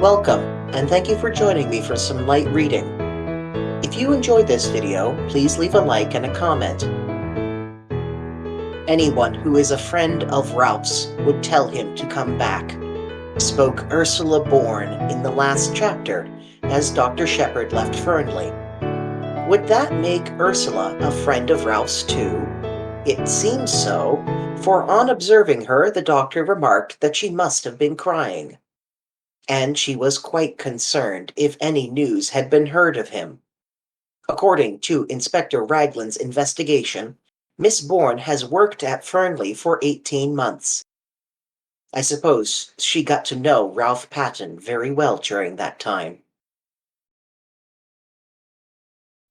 Welcome, and thank you for joining me for some light reading. If you enjoyed this video, please leave a like and a comment. Anyone who is a friend of Ralph's would tell him to come back, spoke Ursula Bourne in the last chapter as Dr. Shepherd left Fernley. Would that make Ursula a friend of Ralph's too? It seems so, for on observing her, the doctor remarked that she must have been crying. And she was quite concerned if any news had been heard of him. According to Inspector Raglan's investigation, Miss Bourne has worked at Fernley for 18 months. I suppose she got to know Ralph Patten very well during that time.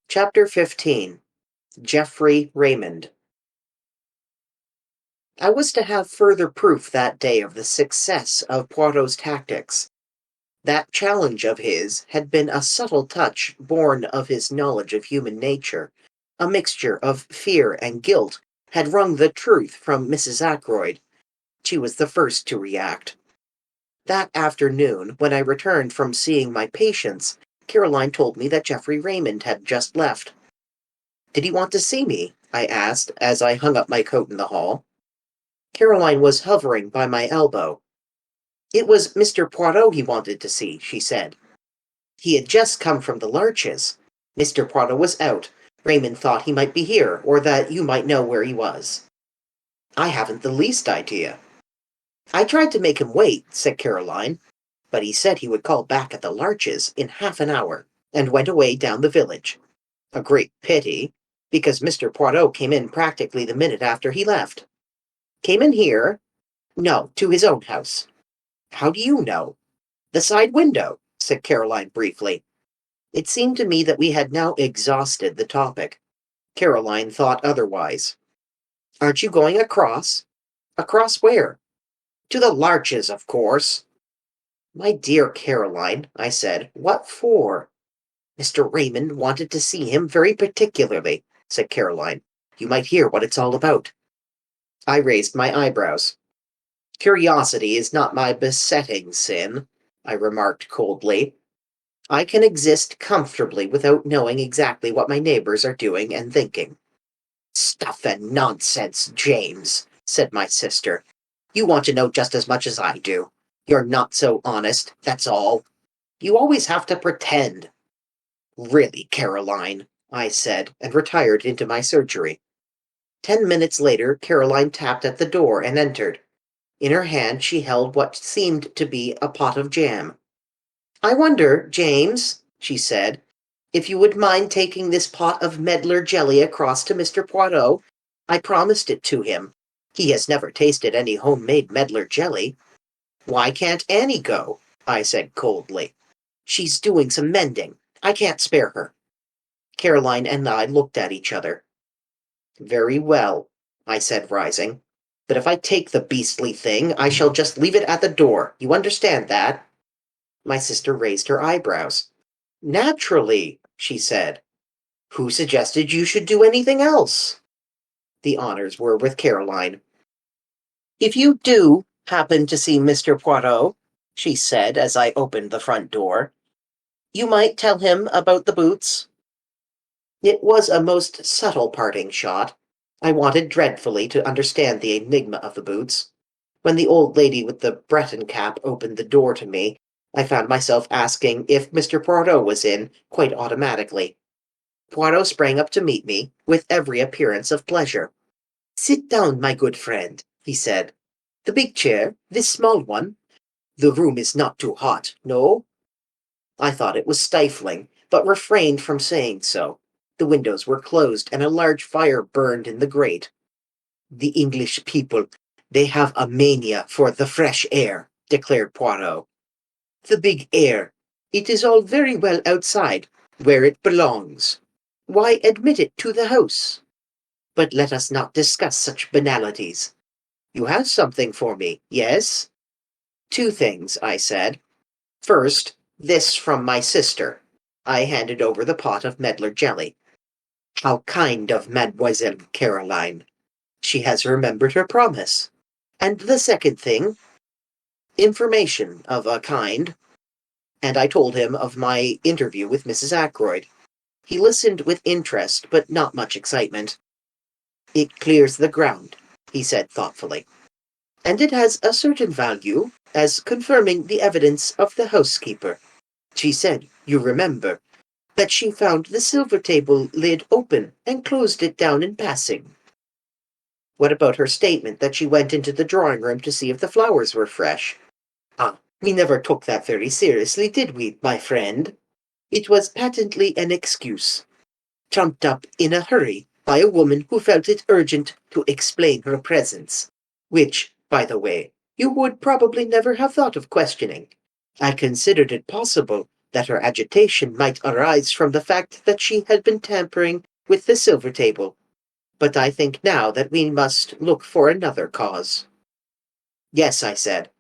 Chapter 15. Geoffrey Raymond. I was to have further proof that day of the success of Poirot's tactics. That challenge of his had been a subtle touch born of his knowledge of human nature. A mixture of fear and guilt had wrung the truth from Mrs. Ackroyd. She was the first to react. That afternoon, when I returned from seeing my patients, Caroline told me that Geoffrey Raymond had just left. "Did he want to see me?" I asked as I hung up my coat in the hall. Caroline was hovering by my elbow. "It was Mr. Poirot he wanted to see," she said. "He had just come from the Larches. Mr. Poirot was out. Raymond thought he might be here, or that you might know where he was." "I haven't the least idea." "I tried to make him wait," said Caroline, "but he said he would call back at the Larches in half an hour, and went away down the village. A great pity, because Mr. Poirot came in practically the minute after he left." "Came in here?" "No, to his own house." "How do you know?" "The side window," said Caroline briefly. It seemed to me that we had now exhausted the topic. Caroline thought otherwise. "Aren't you going across?" "Across where?" "To the Larches, of course." "My dear Caroline," I said, "what for?" "Mr. Raymond wanted to see him very particularly," said Caroline. "You might hear what it's all about." I raised my eyebrows. "Curiosity is not my besetting sin," I remarked coldly. "I can exist comfortably without knowing exactly what my neighbors are doing and thinking." "Stuff and nonsense, James," said my sister. "You want to know just as much as I do. You're not so honest, that's all. You always have to pretend." "Really, Caroline," I said, and retired into my surgery. 10 minutes later, Caroline tapped at the door and entered. In her hand she held what seemed to be a pot of jam. "I wonder, James," she said, "if you would mind taking this pot of medlar jelly across to Mr. Poirot? I promised it to him. He has never tasted any homemade medlar jelly." "Why can't Annie go?" I said coldly. "She's doing some mending. I can't spare her." Caroline and I looked at each other. "Very well," I said, rising. "But if I take the beastly thing, I shall just leave it at the door. You understand that?" My sister raised her eyebrows. "Naturally," she said. "Who suggested you should do anything else?" The honors were with Caroline. "If you do happen to see Mr. Poirot," she said as I opened the front door, "you might tell him about the boots." It was a most subtle parting shot. I wanted dreadfully to understand the enigma of the boots. When the old lady with the Breton cap opened the door to me, I found myself asking if Mr. Poirot was in, quite automatically. Poirot sprang up to meet me, with every appearance of pleasure. "Sit down, my good friend," he said. "The big chair, this small one. The room is not too hot, no?" I thought it was stifling, but refrained from saying so. The windows were closed, and a large fire burned in the grate. "The English people, they have a mania for the fresh air," declared Poirot. "The big air. It is all very well outside, where it belongs. Why admit it to the house? But let us not discuss such banalities. You have something for me, yes?" "Two things," I said. "First, this from my sister." I handed over the pot of medlar jelly. "How kind of Mademoiselle Caroline. She has remembered her promise. And the second thing?" "Information of a kind." and I told him of my interview with Mrs. Ackroyd. He listened with interest, but not much excitement. "It clears the ground," he said thoughtfully. "And it has a certain value as confirming the evidence of the housekeeper. She said, you remember, that she found the silver table lid open and closed it down in passing." "What about her statement that she went into the drawing room to see if the flowers were fresh?" "Ah, we never took that very seriously, did we, my friend? It was patently an excuse, trumped up in a hurry by a woman who felt it urgent to explain her presence, which, by the way, you would probably never have thought of questioning. I considered it possible that her agitation might arise from the fact that she had been tampering with the silver table, but I think now that we must look for another cause." "Yes," I said.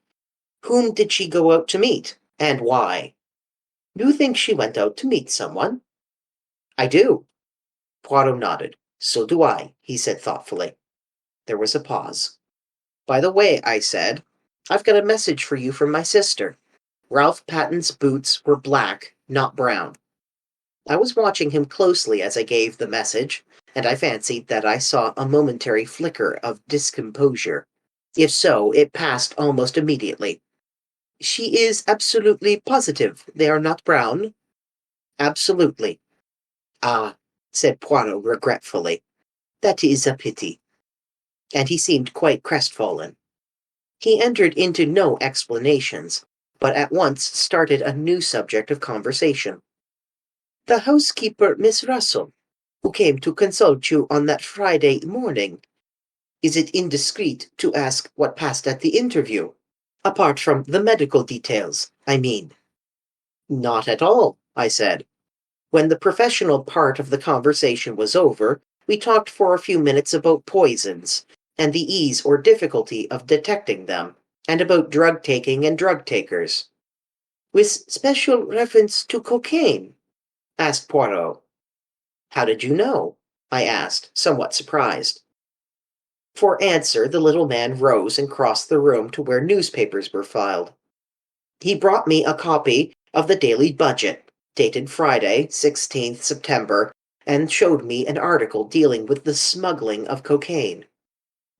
"Whom did she go out to meet, and why?" "You think she went out to meet someone?" "I do." Poirot nodded. "So do I," he said thoughtfully. There was a pause. "By the way," I said, "I've got a message for you from my sister. Ralph Patton's boots were black, not brown." I was watching him closely as I gave the message, and I fancied that I saw a momentary flicker of discomposure. If so, it passed almost immediately. "She is absolutely positive they are not brown?" "Absolutely." "Ah," said Poirot regretfully. "That is a pity." And he seemed quite crestfallen. He entered into no explanations, but at once started a new subject of conversation. "The housekeeper, Miss Russell, who came to consult you on that Friday morning. Is it indiscreet to ask what passed at the interview? Apart from the medical details, I mean." "Not at all," I said. When the professional part of the conversation was over, we talked for a few minutes about poisons, and the ease or difficulty of detecting them, and about drug-taking and drug-takers. "With special reference to cocaine?" asked Poirot. "How did you know?" I asked, somewhat surprised. For answer, the little man rose and crossed the room to where newspapers were filed. He brought me a copy of the Daily Budget, dated Friday, 16th September, and showed me an article dealing with the smuggling of cocaine.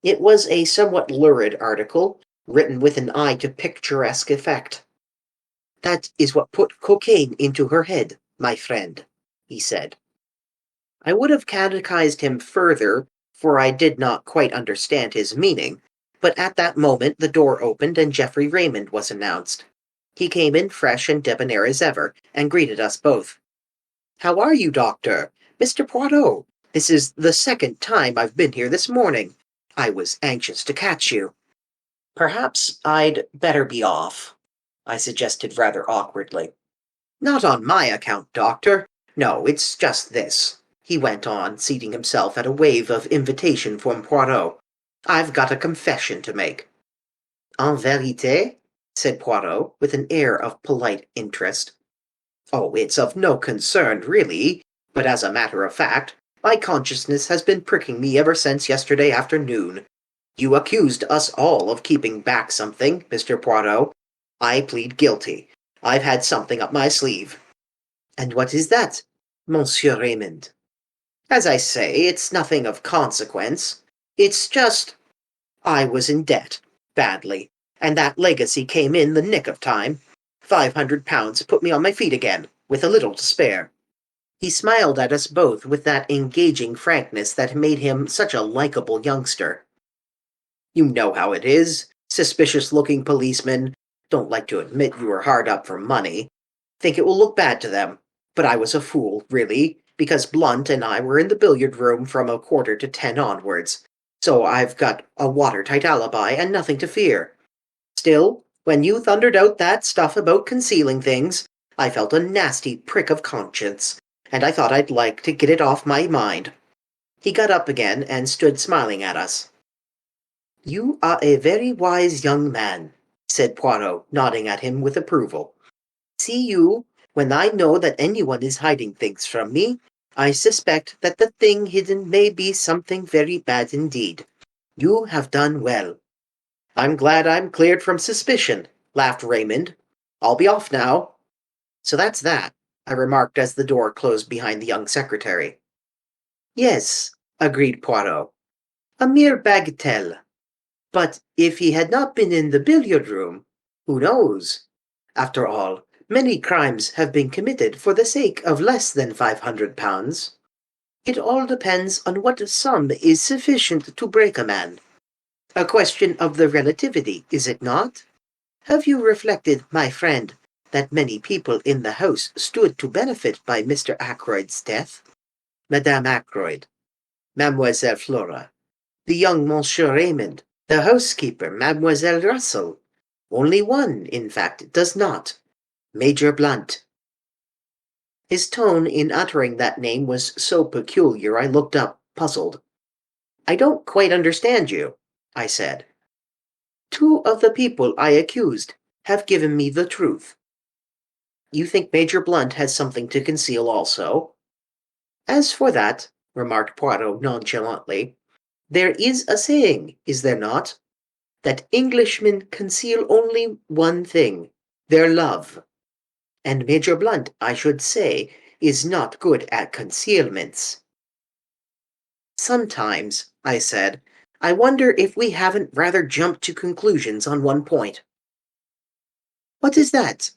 It was a somewhat lurid article, written with an eye to picturesque effect. "That is what put cocaine into her head, my friend," he said. I would have catechized him further, for I did not quite understand his meaning, but at that moment the door opened and Geoffrey Raymond was announced. He came in fresh and debonair as ever, and greeted us both. "How are you, Doctor? Mr. Poirot, this is the second time I've been here this morning. I was anxious to catch you." "Perhaps I'd better be off," I suggested rather awkwardly. "Not on my account, Doctor. No, it's just this," he went on, seating himself at a wave of invitation from Poirot. "I've got a confession to make." "En vérité?" said Poirot, with an air of polite interest. "Oh, it's of no concern, really, but as a matter of fact, my consciousness has been pricking me ever since yesterday afternoon. You accused us all of keeping back something, Mr. Poirot. I plead guilty. I've had something up my sleeve." "And what is that, Monsieur Raymond?" "As I say, it's nothing of consequence. It's just I was in debt, badly, and that legacy came in the nick of time. £500 put me on my feet again, with a little to spare." He smiled at us both with that engaging frankness that made him such a likable youngster. "You know how it is. Suspicious-looking policemen don't like to admit you were hard up for money. Think it will look bad to them. But I was a fool, really, because Blunt and I were in the billiard-room from 9:45 onwards. So I've got a watertight alibi and nothing to fear. Still, when you thundered out that stuff about concealing things, I felt a nasty prick of conscience, and I thought I'd like to get it off my mind." He got up again and stood smiling at us. "You are a very wise young man," said Poirot, nodding at him with approval. "See you, when I know that anyone is hiding things from me, I suspect that the thing hidden may be something very bad indeed. You have done well." "I'm glad I'm cleared from suspicion," laughed Raymond. "I'll be off now." So that's that, I remarked as the door closed behind the young secretary. Yes, agreed Poirot. A mere bagatelle. But if he had not been in the billiard room, who knows? After all, many crimes have been committed for the sake of less than £500. It all depends on what sum is sufficient to break a man. A question of the relativity, is it not? Have you reflected, my friend, that many people in the house stood to benefit by Mr. Ackroyd's death? Madame Ackroyd, Mademoiselle Flora, the young Monsieur Raymond, the housekeeper, Mademoiselle Russell. Only one, in fact, does not. Major Blunt. His tone in uttering that name was so peculiar I looked up, puzzled. I don't quite understand you, I said. Two of the people I accused have given me the truth. You think Major Blunt has something to conceal also? As for that, remarked Poirot nonchalantly, there is a saying, is there not? That Englishmen conceal only one thing, their love. And Major Blunt, I should say, is not good at concealments. Sometimes, I said, I wonder if we haven't rather jumped to conclusions on one point. What is that?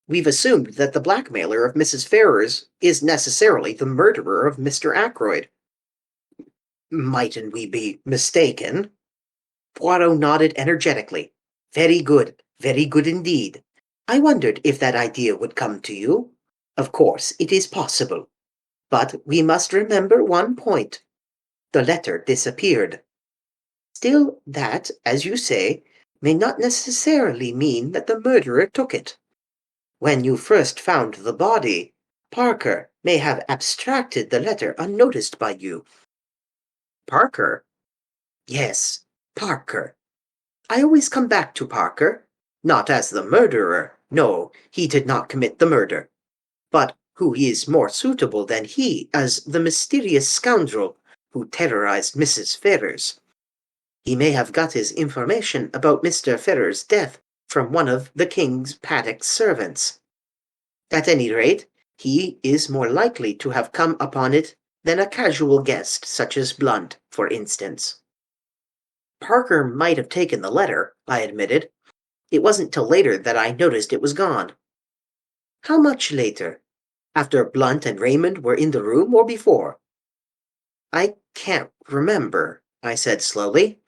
We've assumed that the blackmailer of Mrs. Ferrars is necessarily the murderer of Mr. Ackroyd. Mightn't we be mistaken? Poirot nodded energetically. Very good indeed. I wondered if that idea would come to you. Of course, it is possible. But we must remember one point. The letter disappeared. Still, that, as you say, may not necessarily mean that the murderer took it. When you first found the body, Parker may have abstracted the letter unnoticed by you. Parker? Yes, Parker. I always come back to Parker, not as the murderer. No, he did not commit the murder. But who is more suitable than he as the mysterious scoundrel who terrorized Mrs. Ferrars? He may have got his information about Mr. Ferrars' death from one of the King's paddock servants. At any rate, he is more likely to have come upon it than a casual guest such as Blunt, for instance. Parker might have taken the letter, I admitted. It wasn't till later that I noticed it was gone. How much later? After Blunt and Raymond were in the room or before? I can't remember, I said slowly.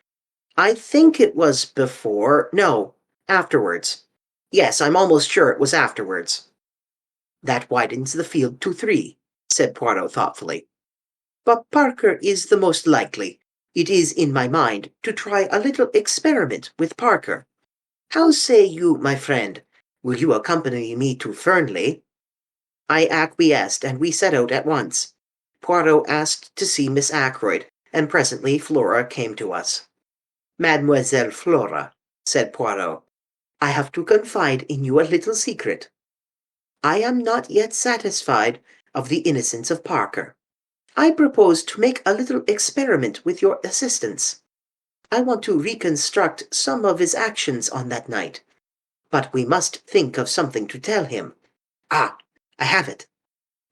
I think it was before. No, afterwards. Yes, I'm almost sure it was afterwards. That widens the field to 3, said Poirot thoughtfully. But Parker is the most likely. It is in my mind to try a little experiment with Parker. How say you, my friend? Will you accompany me to Fernley? I acquiesced, and we set out at once. Poirot asked to see Miss Ackroyd, and presently Flora came to us. Mademoiselle Flora, said Poirot, I have to confide in you a little secret. I am not yet satisfied of the innocence of Parker. I propose to make a little experiment with your assistance. I want to reconstruct some of his actions on that night. But we must think of something to tell him. Ah, I have it.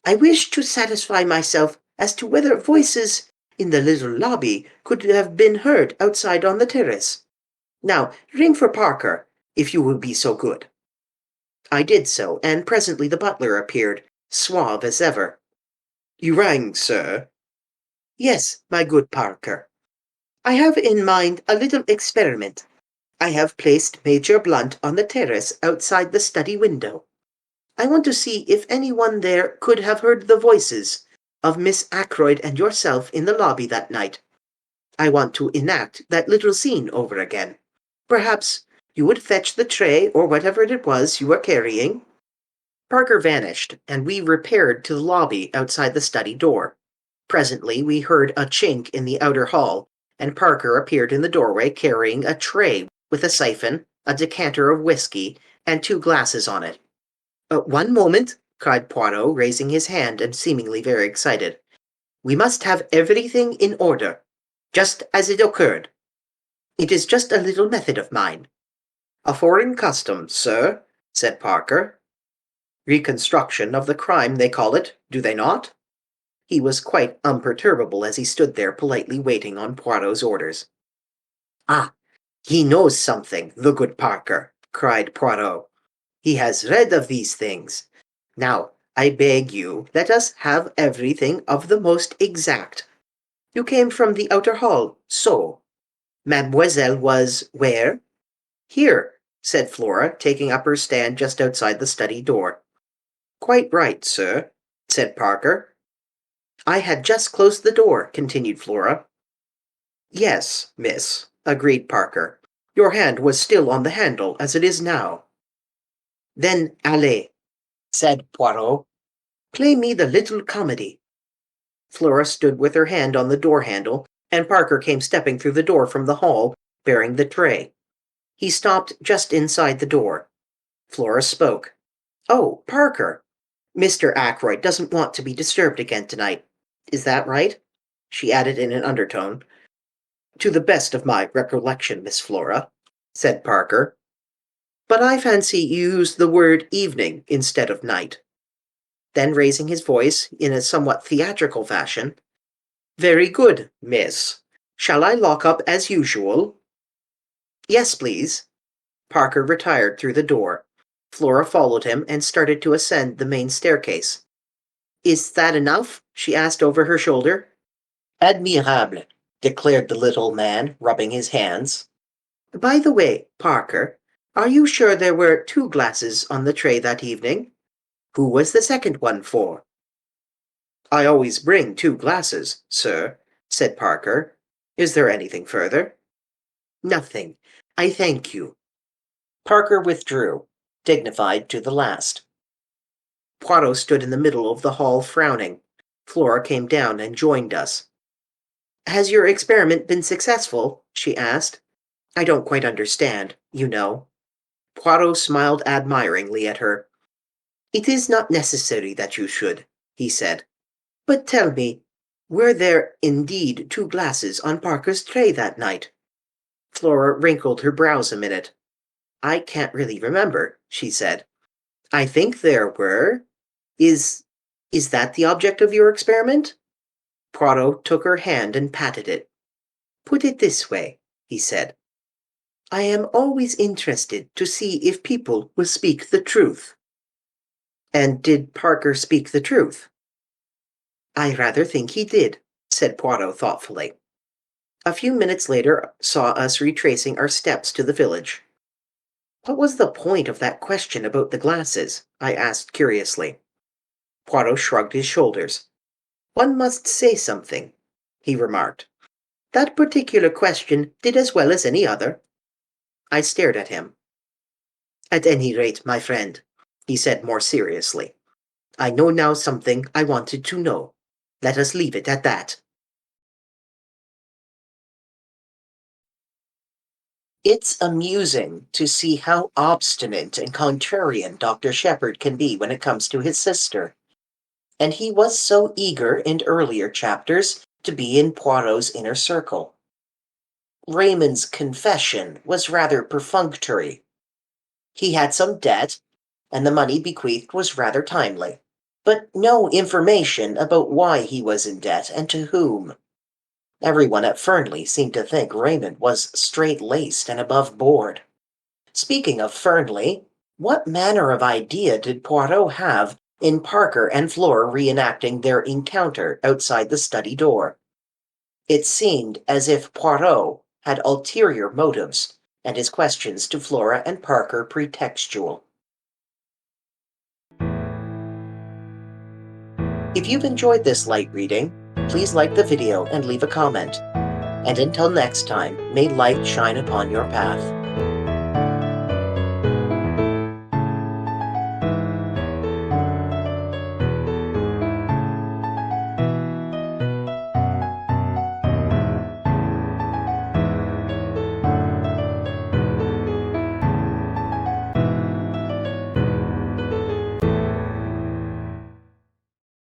I wish to satisfy myself as to whether voices in the little lobby could have been heard outside on the terrace. Now, ring for Parker, if you will be so good. I did so, and presently the butler appeared, suave as ever. You rang, sir? Yes, my good Parker. I have in mind a little experiment. I have placed Major Blunt on the terrace outside the study window. I want to see if anyone there could have heard the voices of Miss Ackroyd and yourself in the lobby that night. I want to enact that little scene over again. Perhaps you would fetch the tray or whatever it was you were carrying. Parker vanished, and we repaired to the lobby outside the study door. Presently we heard a chink in the outer hall, and Parker appeared in the doorway carrying a tray with a siphon, a decanter of whiskey, and 2 glasses on it. One moment, cried Poirot, raising his hand and seemingly very excited. We must have everything in order, just as it occurred. It is just a little method of mine. A foreign custom, sir, said Parker. Reconstruction of the crime, they call it, do they not? He was quite imperturbable as he stood there politely waiting on Poirot's orders. Ah, he knows something, the good Parker, cried Poirot. He has read of these things. Now, I beg you, let us have everything of the most exact. You came from the outer hall, so. Mademoiselle was where? Here, said Flora, taking up her stand just outside the study door. Quite right, sir, said Parker. I had just closed the door, continued Flora. Yes, miss, agreed Parker. Your hand was still on the handle, as it is now. Then allez, said Poirot. Play me the little comedy. Flora stood with her hand on the door handle, and Parker came stepping through the door from the hall, bearing the tray. He stopped just inside the door. Flora spoke. Oh, Parker! Mr. Ackroyd doesn't want to be disturbed again tonight. Is that right? She added in an undertone. To the best of my recollection, Miss Flora, said Parker. But I fancy you used the word evening instead of night. Then raising his voice in a somewhat theatrical fashion, Very good, miss. Shall I lock up as usual? Yes, please. Parker retired through the door. Flora followed him and started to ascend the main staircase. Is that enough? She asked over her shoulder. Admirable, declared the little man, rubbing his hands. By the way, Parker, are you sure there were 2 glasses on the tray that evening? Who was the second one for? I always bring 2 glasses, sir, said Parker. Is there anything further? Nothing. I thank you. Parker withdrew, dignified to the last. Poirot stood in the middle of the hall frowning. Flora came down and joined us. Has your experiment been successful? She asked. I don't quite understand, you know. Poirot smiled admiringly at her. It is not necessary that you should, he said. But tell me, were there indeed 2 glasses on Parker's tray that night? Flora wrinkled her brows a minute. I can't really remember, she said. I think there were. Is that the object of your experiment? Poirot took her hand and patted it. Put it this way, he said. I am always interested to see if people will speak the truth. And did Parker speak the truth? I rather think he did, said Poirot thoughtfully. A few minutes later saw us retracing our steps to the village. What was the point of that question about the glasses? I asked curiously. Poirot shrugged his shoulders. One must say something, he remarked. That particular question did as well as any other. I stared at him. At any rate, my friend, he said more seriously, I know now something I wanted to know. Let us leave it at that. It's amusing to see how obstinate and contrarian Dr. Shepherd can be when it comes to his sister. And he was so eager in earlier chapters to be in Poirot's inner circle. Raymond's confession was rather perfunctory. He had some debt, and the money bequeathed was rather timely, but no information about why he was in debt and to whom. Everyone at Fernley seemed to think Raymond was straight-laced and above board. Speaking of Fernley, what manner of idea did Poirot have in Parker and Flora reenacting their encounter outside the study door? It seemed as if Poirot had ulterior motives, and his questions to Flora and Parker pretextual. If you've enjoyed this light reading, please like the video and leave a comment. And until next time, may light shine upon your path.